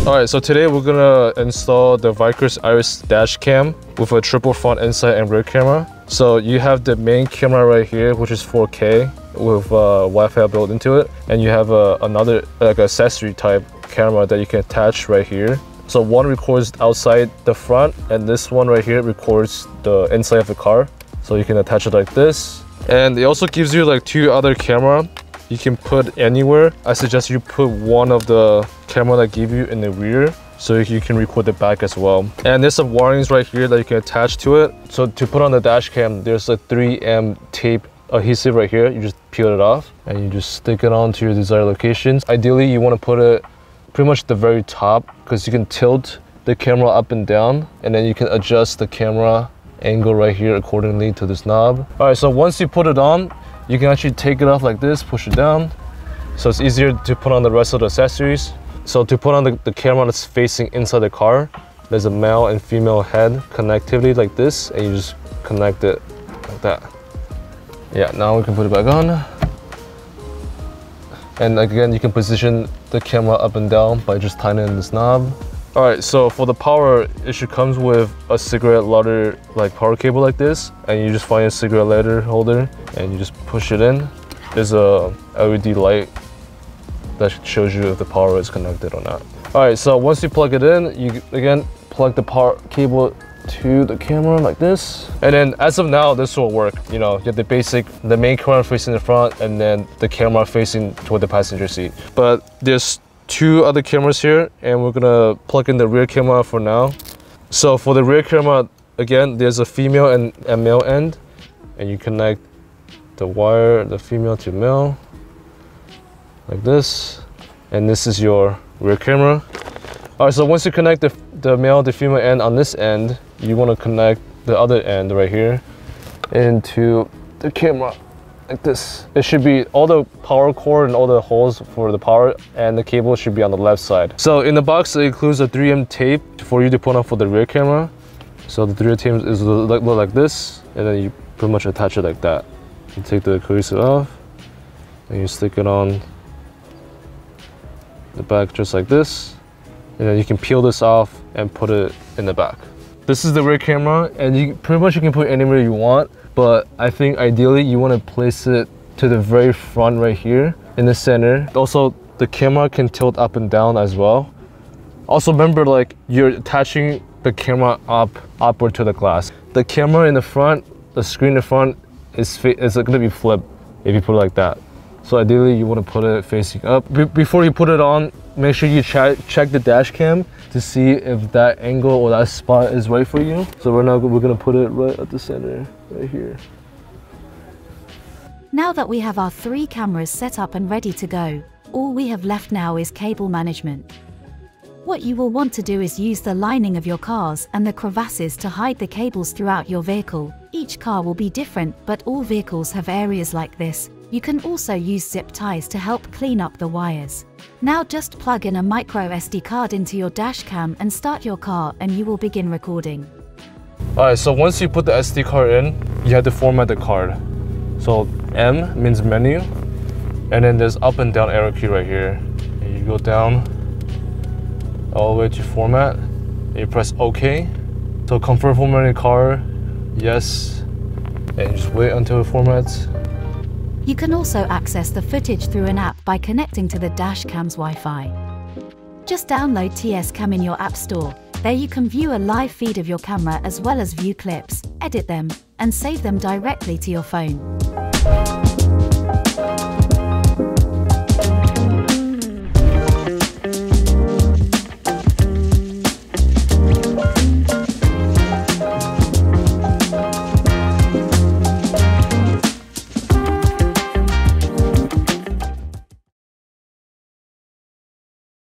Alright, so today we're gonna install the Vicrez Iris Dash cam with a triple front inside and rear camera. So you have the main camera right here, which is 4K with Wi-Fi built into it, and you have another like accessory type camera that you can attach right here. So one records outside the front, and this one right here records the inside of the car. So you can attach it like this, and it also gives you like two other camera you can put anywhere. I suggest you put one of the camera that give you in the rear so you can record the back as well. And there's some warnings right here that you can attach to it. So to put on the dash cam, there's a 3M tape adhesive right here. You just peel it off and you just stick it on to your desired locations. Ideally, you want to put it pretty much at the very top because you can tilt the camera up and down, and then you can adjust the camera angle right here accordingly to this knob. All right, so once you put it on, you can actually take it off like this, push it down. So it's easier to put on the rest of the accessories. So to put on the camera that's facing inside the car, there's a male and female head connectivity like this, and you just connect it like that. Yeah, now we can put it back on. And again, you can position the camera up and down by just tightening this knob. All right, so for the power, it should comes with a cigarette lighter like power cable like this, and you just find a cigarette lighter holder and you just push it in. There's a LED light that shows you if the power is connected or not. All right, so once you plug it in, you again plug the power cable to the camera like this, and then as of now, this will work. You know, you have the main camera facing the front, and then the camera facing toward the passenger seat. But there's two other cameras here, and we're gonna plug in the rear camera for now. So for the rear camera, again, there's a female and a male end, and you connect the wire, the female to male, like this, and this is your rear camera. All right, so once you connect the male to female end on this end, you want to connect the other end right here into the camera like this. It should be all the power cord and all the holes for the power, and the cable should be on the left side. So in the box, it includes a 3M tape for you to put on for the rear camera. So the 3M tape is look like this, and then you pretty much attach it like that. You take the cohesive off, and you stick it on the back just like this, and then you can peel this off and put it in the back. This is the rear camera, and you can put it anywhere you want, but I think ideally you want to place it to the very front right here in the center. Also, the camera can tilt up and down as well. Also remember, like, you're attaching the camera upward to the glass. The camera in the front, the screen in the front is going to be flipped if you put it like that. So ideally you want to put it facing up. Before you put it on, make sure you check the dash cam to see if that angle or that spot is right for you. So right now we're going to put it right at the center, right here. Now that we have our 3 cameras set up and ready to go, all we have left now is cable management. What you will want to do is use the lining of your cars and the crevasses to hide the cables throughout your vehicle. Each car will be different, but all vehicles have areas like this. You can also use zip ties to help clean up the wires. Now just plug in a micro SD card into your dash cam and start your car, and you will begin recording. Alright, so once you put the SD card in, you have to format the card. So M means menu, and then there's up and down arrow key right here. And you go down all the way to format, and you press OK. So confirm formatting car, yes, and just wait until it formats. You can also access the footage through an app by connecting to the dash cam's Wi-Fi. Just download TS Cam in your app store. There you can view a live feed of your camera as well as view clips, edit them, and save them directly to your phone.